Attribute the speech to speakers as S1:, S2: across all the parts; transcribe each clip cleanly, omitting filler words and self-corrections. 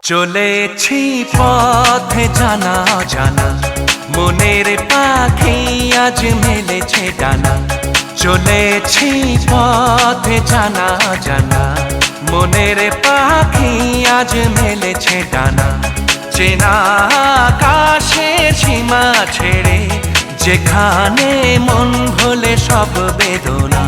S1: চলেছি পথে জানা জানা, মনের পাখি আজ মেলেছে ডানা। চলেছি পথে জানা জানা, মনের পাখি আজ মেলেছে ডানা। চেনা আকাশের সীমা ছেড়ে, যেখানে মন ভোলে সব বেদনা।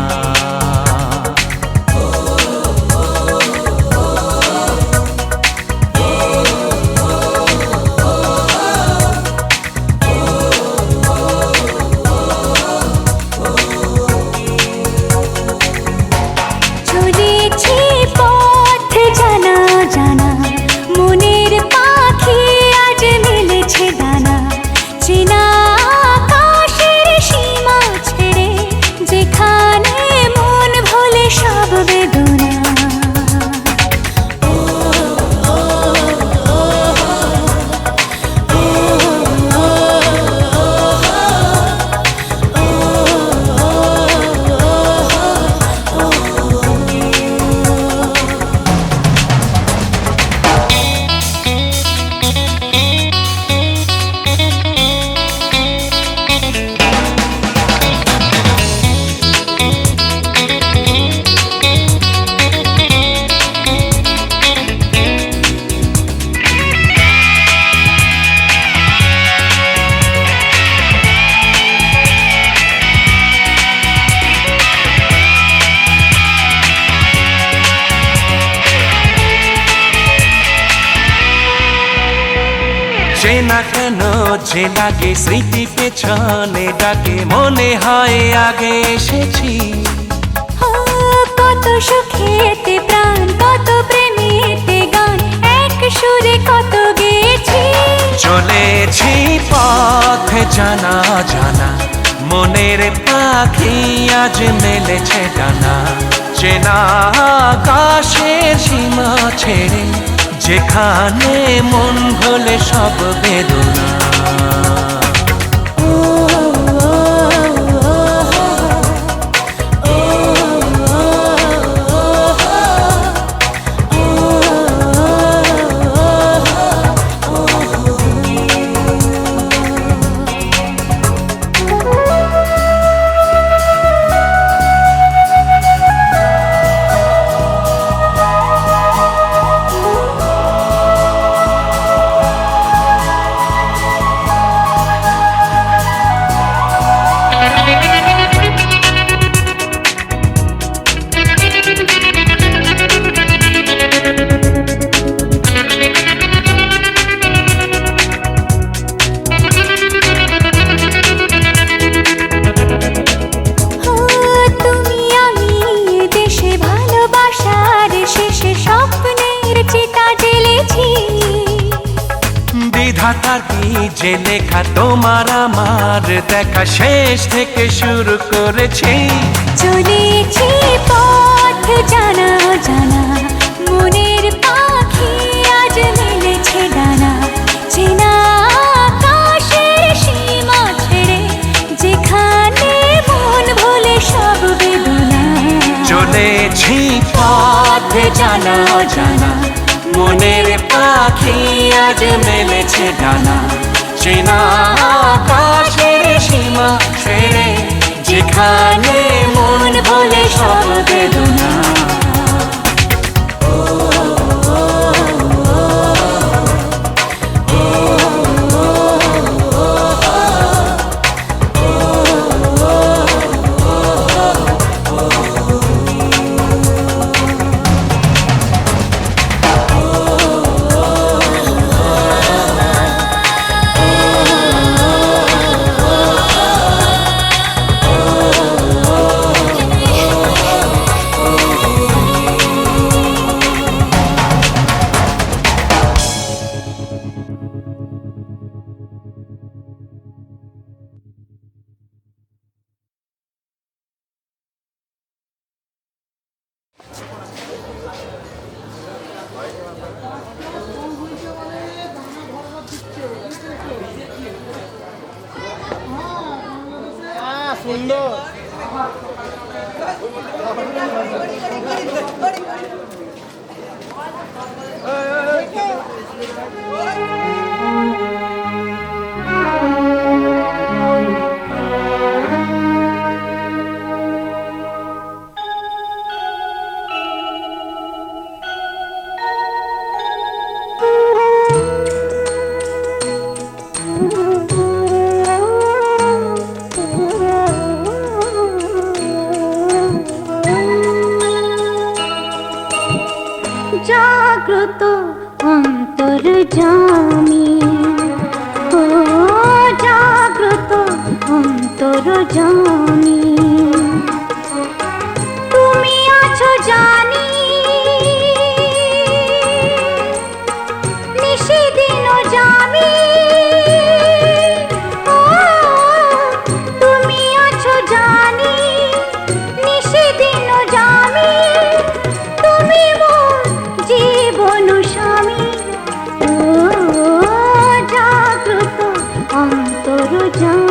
S1: চেনা কেন যে লাগে, স্মৃতি পেছনে ডাকে, মনে হয় আগে এসেছি।
S2: কত সুখেতে প্রাণ, কত প্রেমেতে গান, এক সুরে কত গেছি।
S1: চলেছি পথে জানা জানা, মনের পাখি আজ মেলেছে ডানা। চেনা আকাশের সীমা ছেড়ে, যেখানে মন ভোলে সব বেদনা। বিধাতার কি যে লেখা, তোমার আমার দেখা, শেষ থেকে শুরু করেছি।
S2: চলেছি পথ জানা জানা, মনের পাখি আজ মেলেছে ডানা। চেনা আকাশের সীমা ছেড়ে, যেখানে মন ভোলে সব বেদনা।
S1: চলেছি পথে জানা জানা, মনের পাখি আজ মেলেছে ডানা। চেনা আকাশের সীমা ছেড়ে, যেখানে মন ভোলে সব বেদনা।
S3: সুন্দর
S2: জাগ্রত অন্তর্যামী, ও জাগ্রত অন্তর্যামী, তুমি আছো জানি নিশিদিন জামি, ও তুমি আছো জানি নিশিদিন জামি, তুমি মোর জীবন স্বামী, ও জাগ্রত অন্তর্যামী।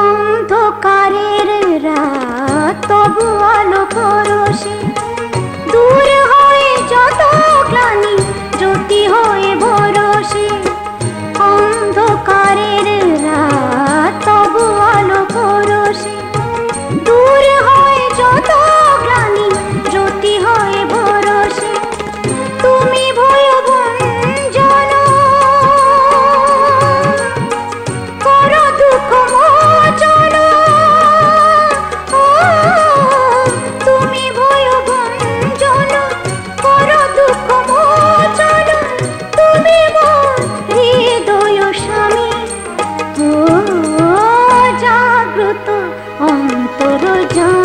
S2: অন্ধকারের রাত তবু আলো পরশে, দূর হয়ে যত গ্লানি জ্যোতি হয়ে ভরসে, অন্ধকারের রাত তবু আলো পরশে, দূর হয়ে যত গ্লানি জ্যোতি হয়ে ভরসে, তুমি ভয়ভঞ্জন করো দুঃখ মোচন, ও তুমি ভয়ভঞ্জন করো দুঃখ মোচন, তুমি মোর হৃদয় স্বামী, ও জাগ্রত অন্তর্যামী।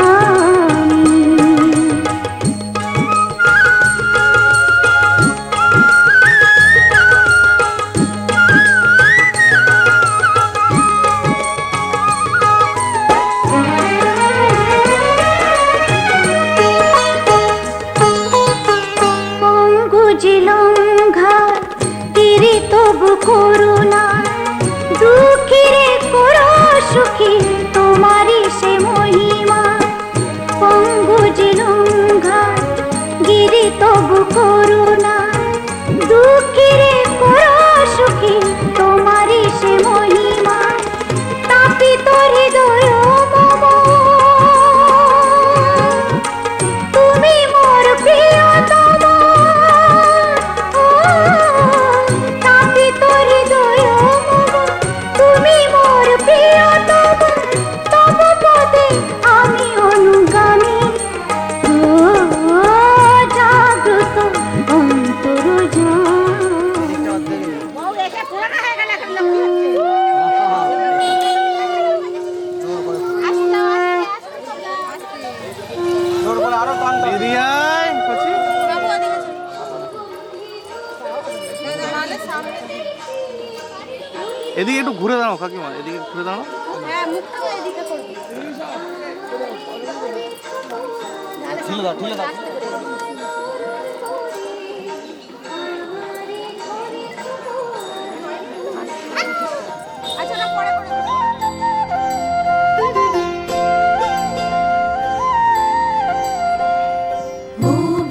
S2: অঙ্গুজিলঙ্ঘার তীরে তবু করুণা, দুঃখীরে করো সুখী তোমারই সে মহিমা, অঙ্গুজিলঙ্ঘার গিরি তবু করুণা, দুঃখীরে করো সুখী তোমারই সে মহিমা, তাপিত হৃদয় মম তুমি মোর প্রিয়তম, ও তাপিত হৃদয় মম তুমি মোর প্রিয়তম, তব পদে আমি অনুগামী, ও জাগ্রত অন্তর্যামী।
S3: এদিকে একটু ঘুরে দাঁড়াও কাকিমা, এদিকে ঘুরে দাঁড়াও। ঠিক দাও, ঠিক দাও।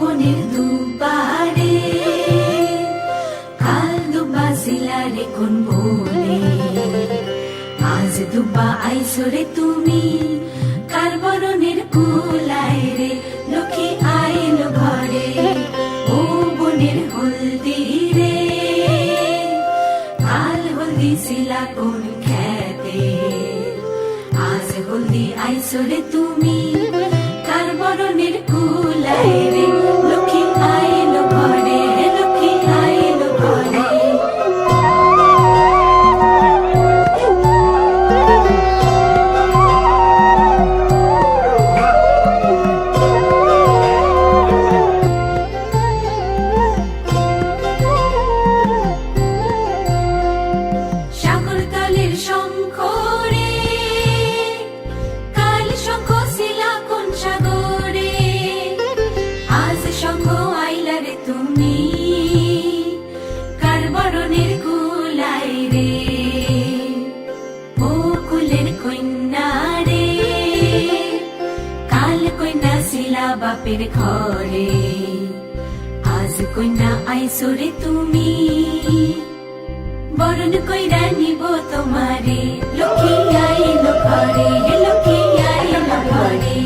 S4: বনের দুবারে কাল দুবা সিলারে কোন বলে, আজ দুবা আইসরে তুমি কার বরণের কুলায় রে, লক্ষ্মী আইলো ঘরে, ও বনের হলদি রে কাল হলদি সিলা কোন খেতে, আজ হলদি আইসরে তুমি কার বরণের কুলায় রে, লক্ষ্মী আইলো ঘরে, লক্ষ্মী আইলো ঘরে। সাগরতলের শঙ্খ রে কাল শঙ্খ শিলা কোন সাগরে, আজ শঙ্খ আইলা রে তুমি কার বরণের কুলায় রে, ও কুলের কন্যা রে কাল কন্যা শিলা বাপের ঘরে, আজ কন্যা আইসরে তুমি বরণ কইরা নিব তোমারে, লক্ষ্মী আইলো ঘরে, লক্ষ্মী আইলো ঘরে।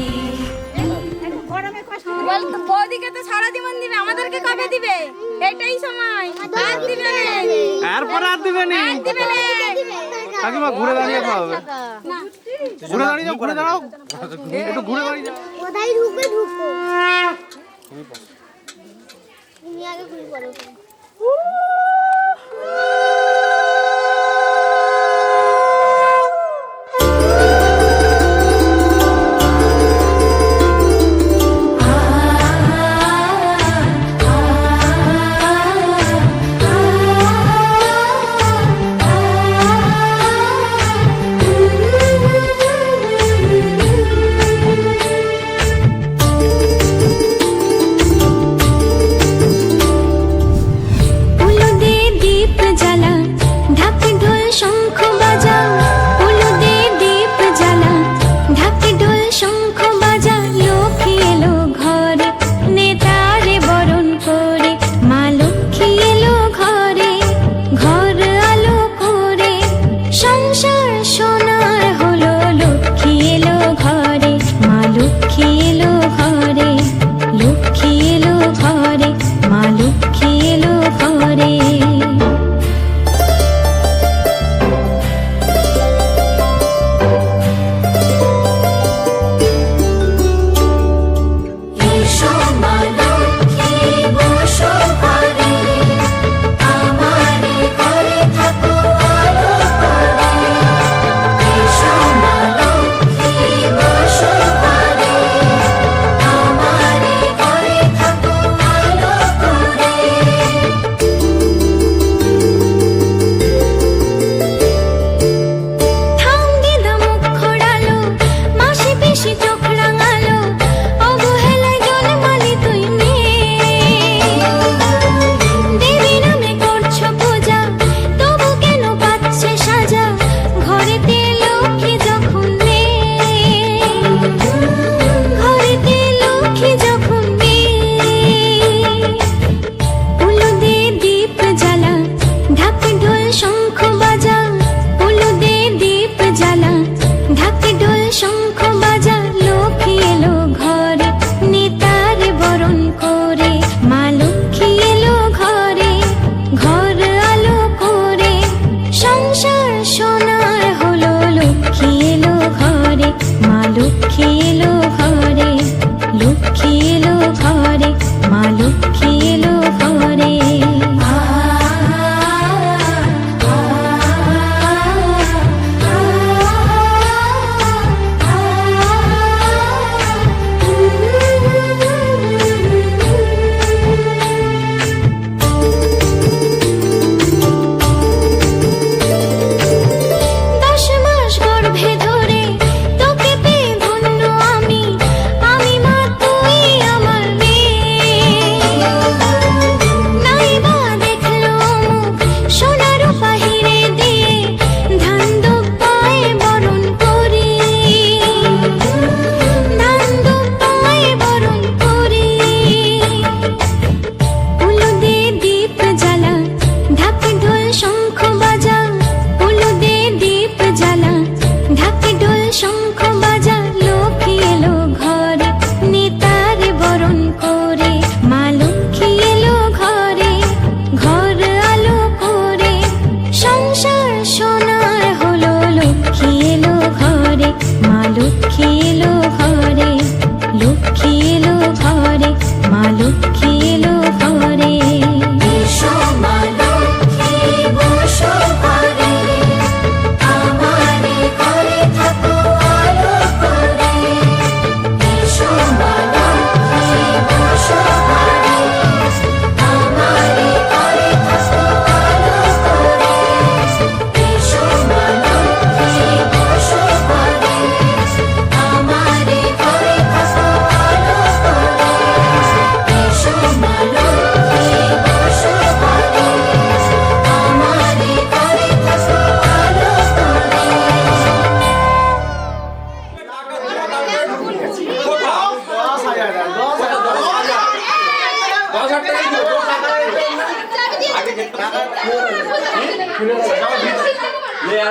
S5: বৌদিকে তো সারা জীবন দিবে, আমাদেরকে কবে দিবে? এটাই সময়, আর দিবে না।
S3: এরপরে আর দিবে নি
S5: আর দিবে না।
S3: কাকিমা ঘুরে দাঁড়িয়ে খাওয়াবে ঘুরে দাঁড়িয়ে যাও ঘুরে দাঁড়াও একটু ঘুরে দাঁড়িয়ে যাও
S6: কোথায় ঢুকবে ঢুকো তুমি আগে ঘুরে পড়ো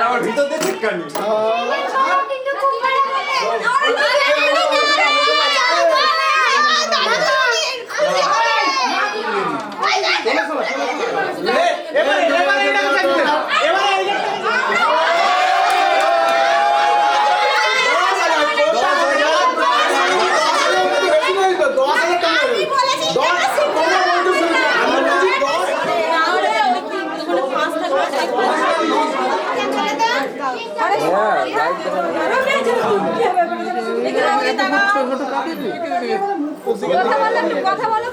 S7: আমার ভিতর দিয়ে ঠেকানি
S6: কিন্তু খুব ভালো
S5: কথা বলো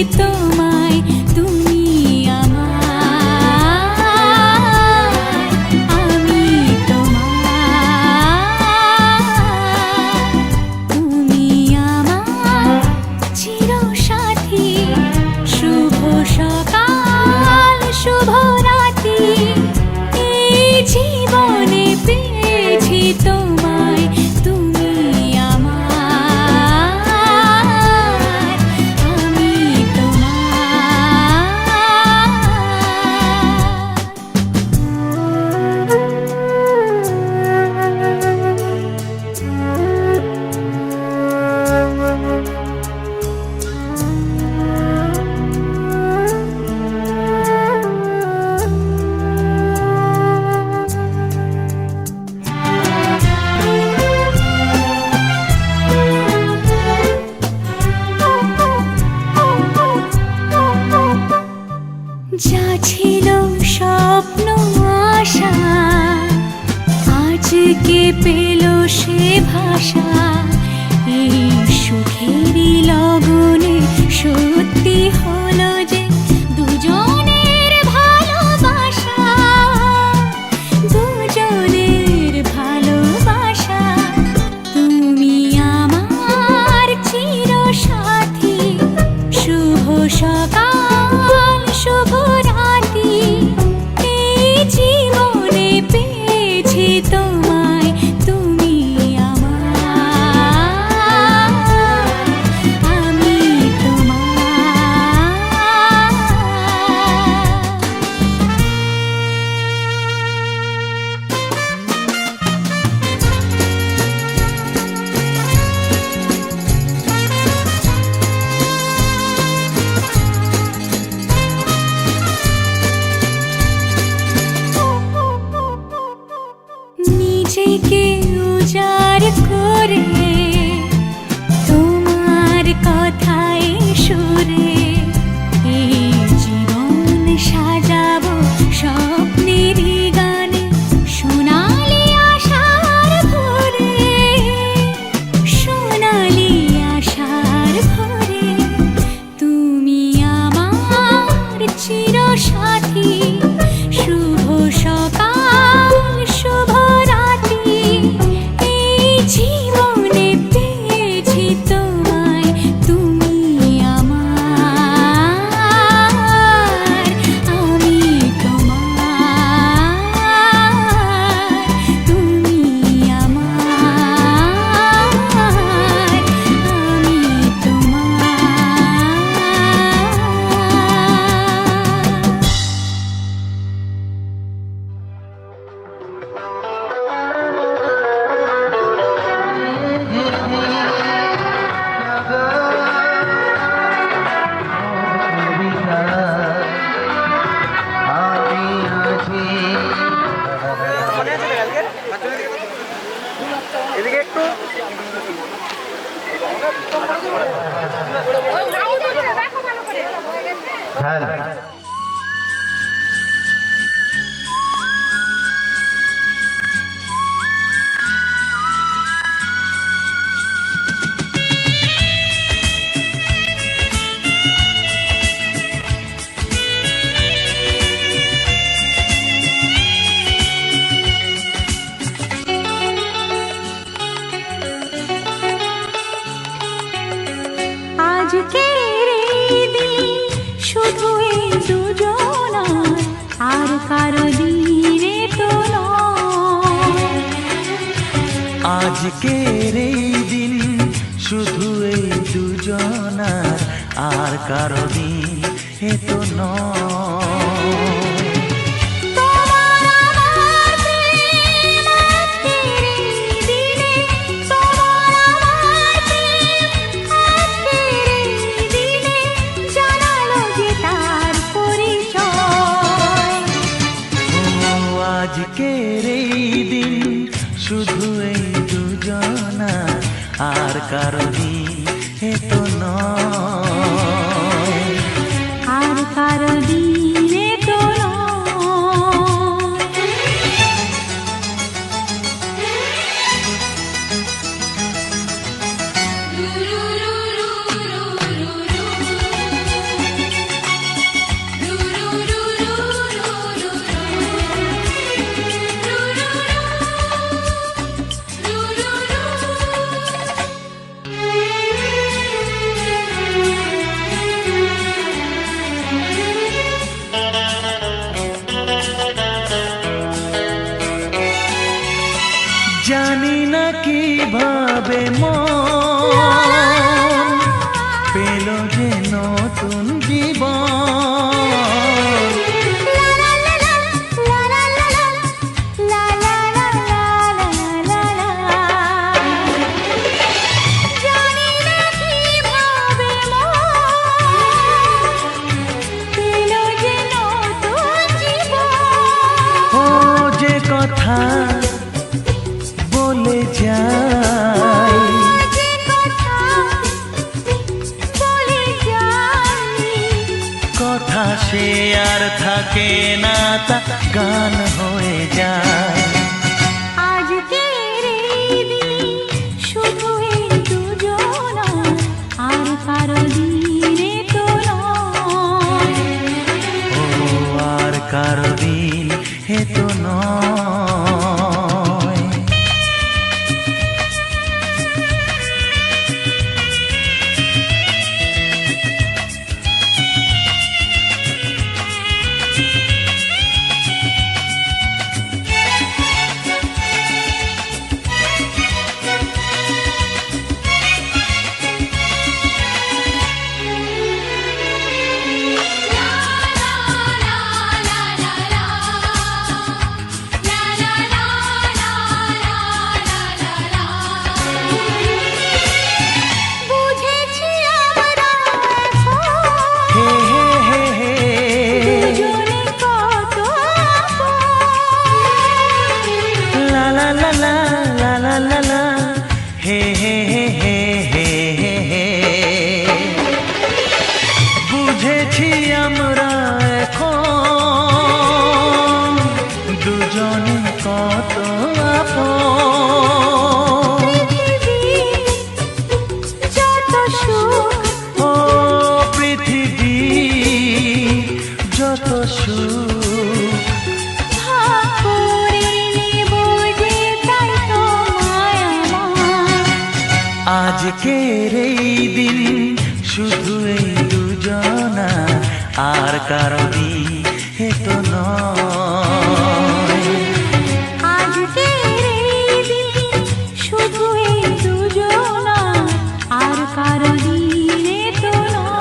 S5: তোমায় তুমি আমার আমি তোমার তুমি আমার চিরসাথী শুভ সকাল শুভ রাতি এই জীবনে পেয়েছি তোমায় তুমি যা ছিল স্বপ্ন আশা আজকে পেল সে ভাষা এই সুখেরই লগনে সত্যি হলো যে দুজনের ভালোবাসা দুজনের ভালোবাসা তুমি আমার চিরসাথী শুভ সকাল শুভ রাতি এই জীবনে পেয়েছি তোমায় তুমি আমার আমি নিজেকে উজাড় করে তোমার কথায় সুরে এই জীবন সাজাবো স্বপ্নেরই গানে সোনালি আশার ভোরে সোনালি আশার ভোরে তুমি আমার চিরসাথী শুভ সকাল শুভ রাতি
S2: আজকের এই দিন শুধু এই দুজনার, আর কারো দিনে তো নয়।
S1: আজকের এই দিন শুধু এই দুজনার, আর কারো দিন এ তো নয়।
S2: তোমার আমার প্রেম আজকের এই দিনে, তোমার আমার প্রেম আজকের এই দিনে জানালো যে তার পরিচয়।
S1: ও আজকের এই দিন শুধু এই দুজনার, আর কারো দিন এ তো নয়।
S2: আর কারো দিনে তো নয়।
S1: জানি না কিভাবে মন পেল যে নতুন জীবন।
S2: লা লা লা লা লা লা লা লা লা লা লা লা। জানি না কিভাবে মন পেল যে নতুন জীবন।
S1: ও যে কথা বলে যাই,
S2: যে কথা বলে যাই,
S1: কথা সে আর থাকে না, তা গান হয়ে যায়।
S2: আজকের এই দিন শুধু এই দুজনার, আর কারো দিনে তো নয়।
S1: ও আর কারো দিন এ তো নয়।
S2: বুঝেছি আমরা এখন
S1: হে হে হে হে,
S2: দুজনে কত আপন।
S1: লা লা লা লা লা লা লা লা, হে হে হে হে হে হে হে। বুঝেছি আমরা এখন দুজনে কত আপন।
S2: পৃথিবী যত সুখ
S1: ও পৃথিবী যত সুখ,
S2: ভাগ করে নেব যে তাই তো মায়া আমার।
S1: আজকের এই দিন শুধু এই দুজনা, আর কারো দিন এ তো নয়।
S2: আজকের এই দিন শুধু এই দুজনার, আর কারো দিনে তো নয়।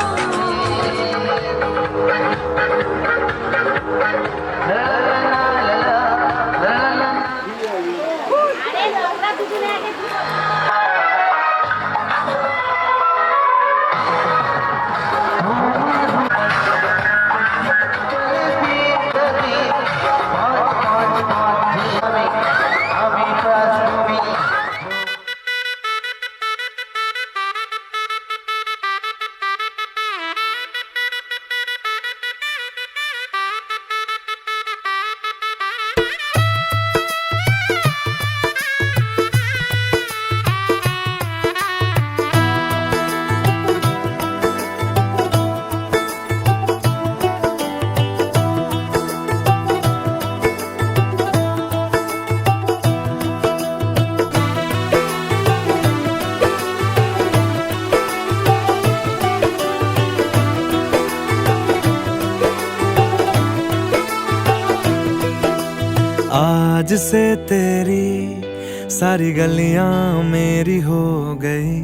S7: आज से तेरी सारी गलियां मेरी हो गई,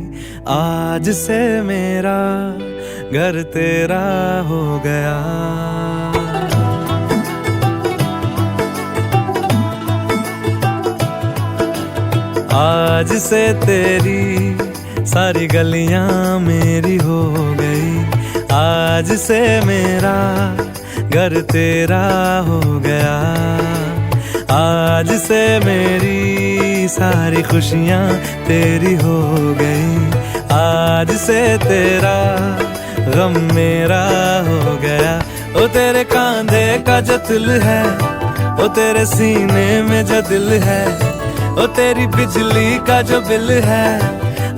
S7: आज से मेरा घर तेरा हो गया। आज से तेरी सारी गलियां मेरी हो गई, आज से मेरा घर तेरा हो गया। आज से मेरी सारी खुशियां तेरी हो गई, आज से तेरा गम मेरा हो गया। ओ तेरे कांधे का जो दिल है, ओ तेरे सीने में जो दिल है, ओ तेरी बिजली का जो बिल है,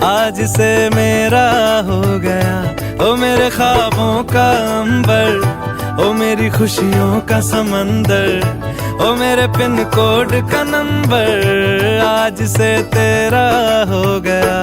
S7: आज से मेरा हो गया। ओ मेरे ख्वाबों का अंबर, ओ मेरी खुशियों का समंदर, ओ मेरे पिन कोड का नंबर, आज से तेरा हो गया।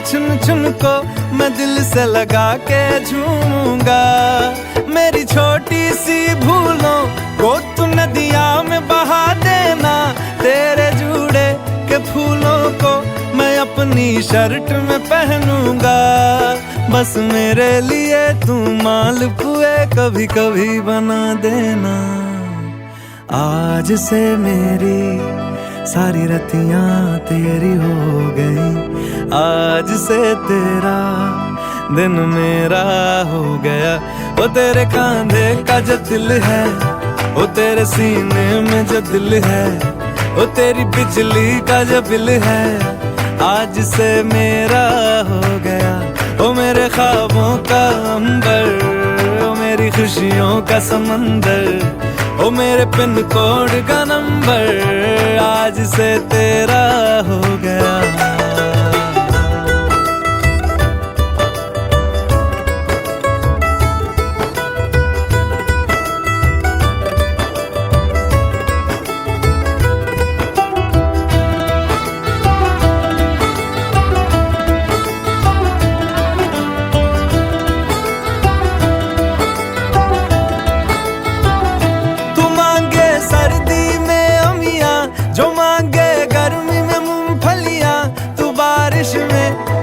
S7: चुन चुन को मैं दिल से लगा के झूमूंगा। मेरी छोटी सी भूलों को तू नदिया में बहा देना, तेरे जुड़े के फूलों को मैं अपनी शर्ट में पहनूंगा। बस मेरे लिए तू मालपुए कभी कभी बना देना। आज से मेरी सारी रतियां तेरी हो गई, आज से तेरा दिन मेरा हो गया। वो तेरे कांधे का जो दिल है, वो तेरे सीने में जो दिल है, वो तेरी बिजली का जो बिल है, आज से मेरा हो गया। वो मेरे ख्वाबों का अंबर, वो मेरी खुशियों का समंदर, ओ मेरे पिन कोड का नंबर, आज से तेरा हो गया।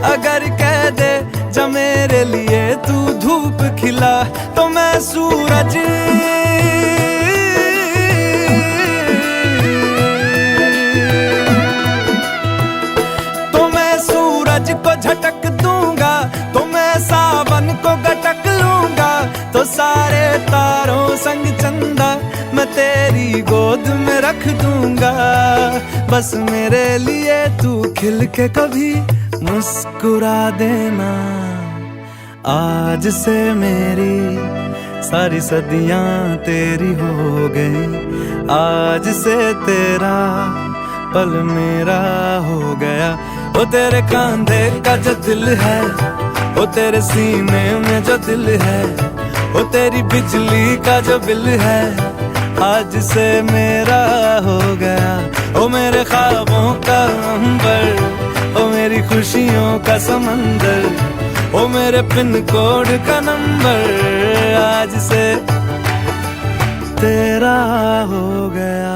S7: अगर कह दे जब मेरे लिए तू धूप खिला, तो मैं सूरज को झटक दूंगा, तो मैं सावन को गटक लूंगा। तो सारे तारों संग चंदा मैं तेरी गोद में रख दूंगा। बस मेरे लिए तू खिल के कभी मुस्कुरा देना। आज से मेरी सारी सदियां तेरी हो गई, आज से तेरा पल मेरा हो गया। वो तेरे कांधे का जो दिल है, वो तेरे सीने में जो दिल है, वो तेरी बिजली का जो बिल है, आज से मेरा हो गया। ओ मेरे ख्वाबों का अंबर, ओ मेरी खुशियों का समंदर, ओ मेरे पिन कोड का नंबर, आज से तेरा हो गया।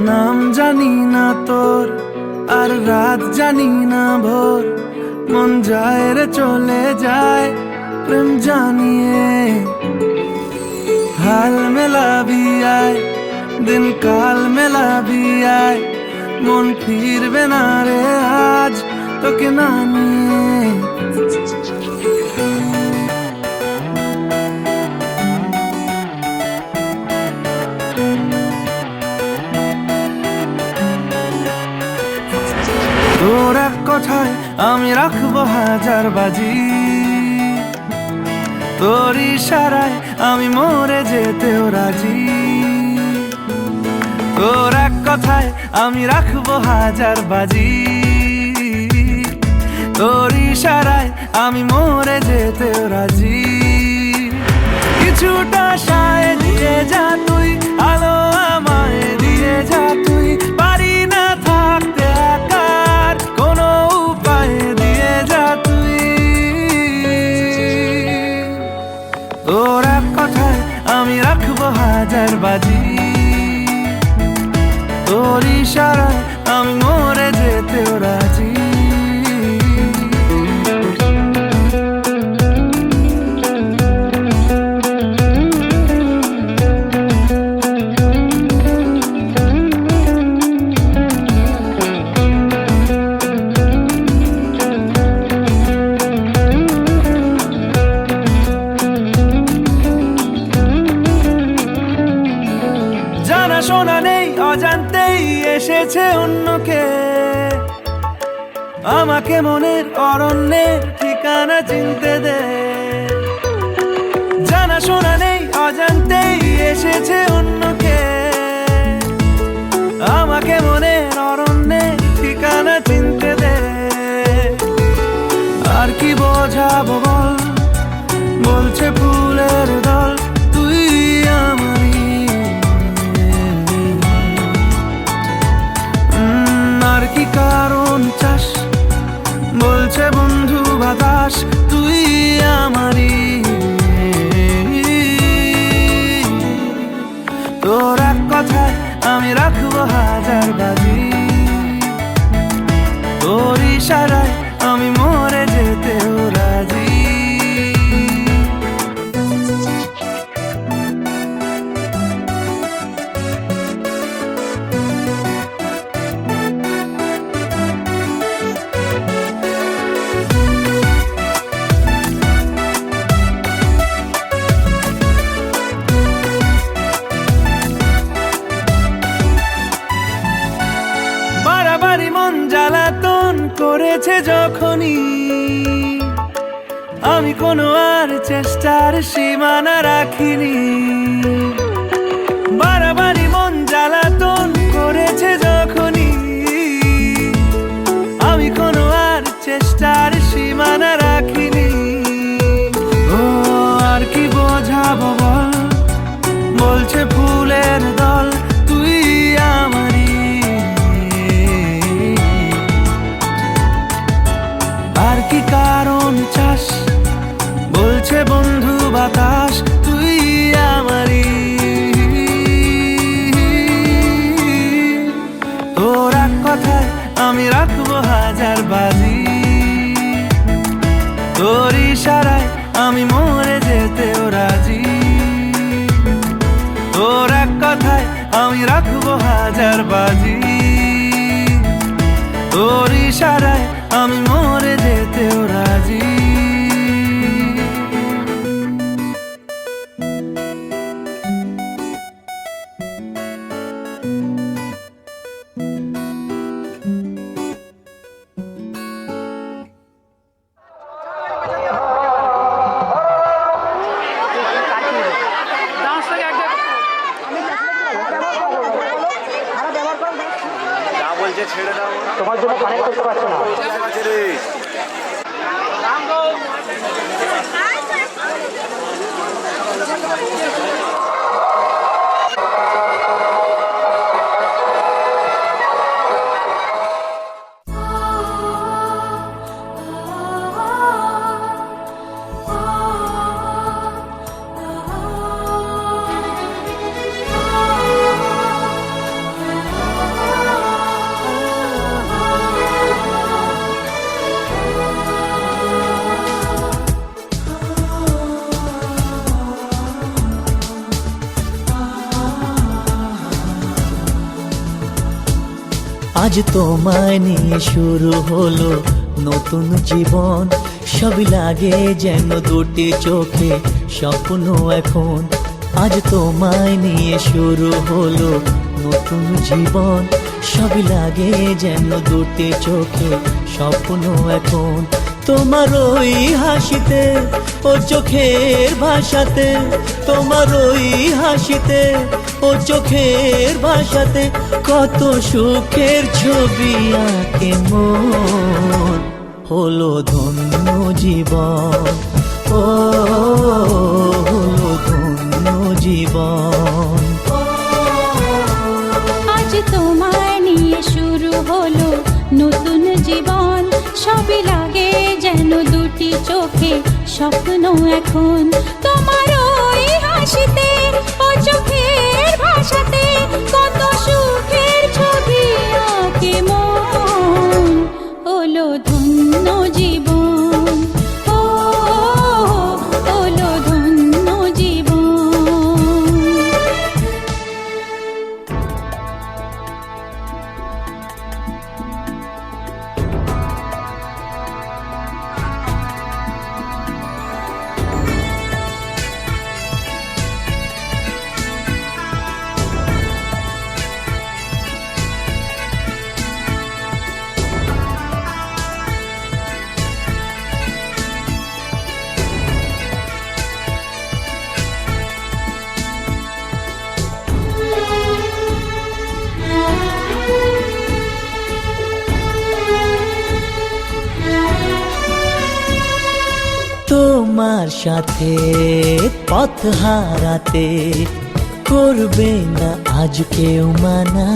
S7: নাম জানি না তোর, আর রাত জানি না ভোর, মন যায় রে চলে যায় প্রেম জানিয়ে। হাল মেলাবি আয়, দিন কাল মেলাবি আয়, মন ফিরবে না রে আজ তোকে না নিয়ে। তোর এক কথায় আমি রাখবো হাজার বাজি, তোর ইশারায় আমি মরে যেতেও রাজি। তোর এক কথায় আমি রাখবো হাজার বাজি, তোর ইশারায় আমি মরে যেতেও রাজি। কিছুটা সায় দিয়ে যা তুই, আলো আমায় দিয়ে যা তুই, পারি না থাকতে একার কোনো উপায় দিয়ে যা তুই। তোর এক কথায় আমি রাখবো হাজার বাজি, তোর ইশারায় আমি মরে যেতেও রাজি। জানা শোনা নেই অজান্তেই এসেছে অন্যকে, আমাকে মনের অরণ্যের ঠিকানা চিনতে দে। জানা শোনা নেই অজান্তেই এসেছে অন্যকে, আমাকে মনের অরণ্যের ঠিকানা চিনতে দে। আর কি বোঝাবো বল, বলছে ফুলের দল তুই আমারই। আর কি কারণ চাস, বলছে বন্ধু বাতাস তুই আমারই। তোর এক কথায় আমি রাখবো হাজার বাজি, তোর ইশারায় আমি মরে যেতেও রাজি। বাড়াবাড়ি মন জ্বালাতন করেছে যখনই, আমি কোনো আর চেষ্টার সীমানা রাখিনি। বাড়াবাড়ি মন জ্বালাতন করেছে যখনই, আমি কোনো আর চেষ্টার সীমানা রাখিনি। ও আর কি বোঝাবো বল, বলছে ফুলের দল তুই আমারই। আর কি কারণ চাস, বলছে বন্ধু বাতাস তুই আমারই। তোর এক কথায় আমি রাখবো হাজার বাজি, তোর ইশারায় আমি মরে যেতেও রাজি। তোর এক কথায় আমি রাখবো হাজার বাজি, তোর ইশারায় আমি মরে যেতেও রাজি।
S3: তোমার জন্য কানেক্ট করতে পারছো না।
S8: আজ তোমায় নিয়ে শুরু হলো নতুন জীবন, সবই লাগে যেন দুটি চোখে স্বপ্ন এখন। আজ তোমায় নিয়ে শুরু হলো নতুন জীবন, সবই লাগে যেন দুটি চোখে স্বপ্ন এখন। তোমার ওই হাসিতে ও চোখের ভাষাতে, তোমার ওই হাসিতে ও চোখের ভাষাতে কত সুখের ছবি আঁকে মন। হলো ধন্য জীবন, ও হলো ধন্য জীবন।
S2: আজ তোমায় নিয়ে শুরু হলো নতুন জীবন, সবই লাগে যেন দুটি চোখে স্বপ্ন এখন। তোমার ওই হাসিতে ও চোখের ভাষাতে কত সুখের ছবি আঁকে মন। হলো ধন্য জীবন, ও হলো ধন্য জীবন।
S8: তোমার সাথে পথ হারাতে করবে না আজ কেউ মানা।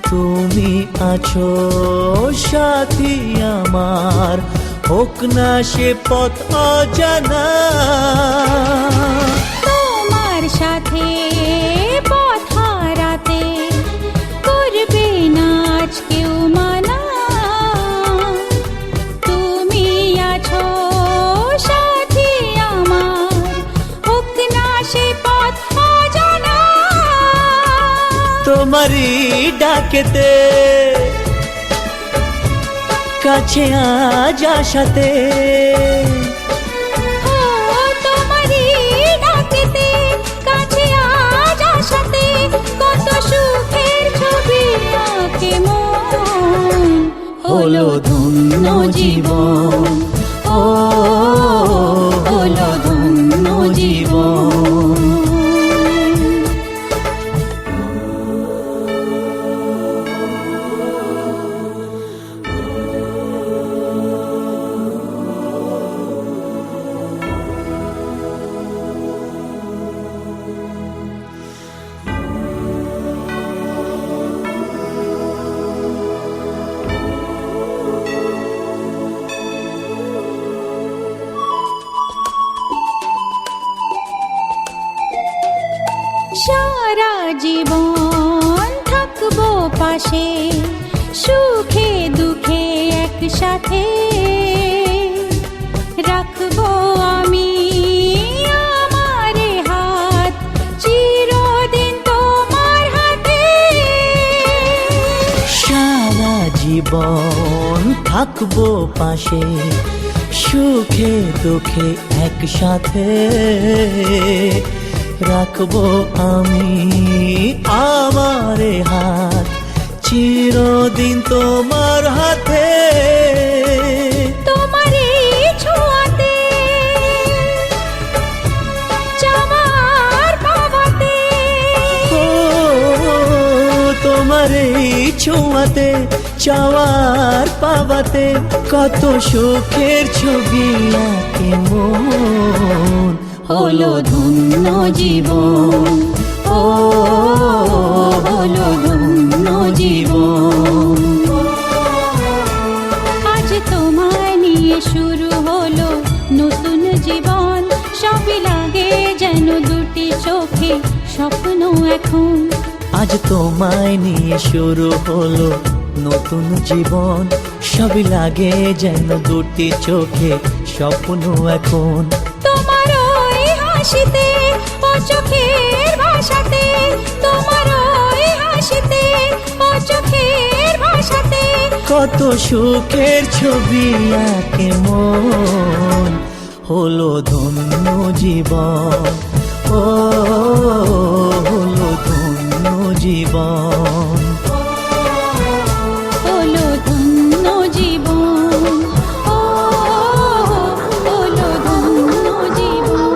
S8: তুমি আছো সাথী আমার, হোক না সে পথ অজানা।
S2: তোমার সাথে পথ হারাতে করবে না আজ কেউ মানা। তুমি আছো সাথী আমার, হোক না সে পথ অজানা।
S8: তোমারই ডাকেতে কাছে আজ আসাতে,
S2: ও তোমারই ডাকেতে কাছে আজ আসাতে কত সুখের ছবি আঁকে মন।
S8: হলো ধন্য জীবন, ও হলো ধন্য জীবন।
S2: সারা জীবন থাকবো পাশে, সুখে দুঃখে একসাথে রাখবো আমি আমার হাত চিরদিন তোমার হাতে।
S8: সারা জীবন থাকবো পাশে, সুখে দুঃখে একসাথে রাখবো আমি আমার হাত চিরদিন তোমার হাতে।
S2: তোমার এই ছোঁয়াতে চাওয়ার পাওয়াতে,
S8: ও তোমার এই ছোঁয়াতে চাওয়ার পাওয়াতে কত সুখের ছবি আঁকে মন। হলো ধন্য জীবন, ও হলো ধন্য জীবন।
S2: আজ তোমায় নিয়ে শুরু হলো নতুন জীবন, সবই লাগে যেন দুটি চোখে স্বপ্ন এখন।
S8: আজ তোমায় নিয়ে শুরু হলো নতুন জীবন, সবই লাগে যেন দুটি চোখে স্বপ্ন এখন।
S2: তোমার ওই হাসিতে ও চোখের ভাষাতে, তোমার ওই হাসিতে ও
S8: কত সুখের ছবি আঁকে মন, হলো ধন্য জীবন, ও হলো ধন্য জীবন।
S2: হলো ধন্য জীবন, ও হলো ধন্য জীবন।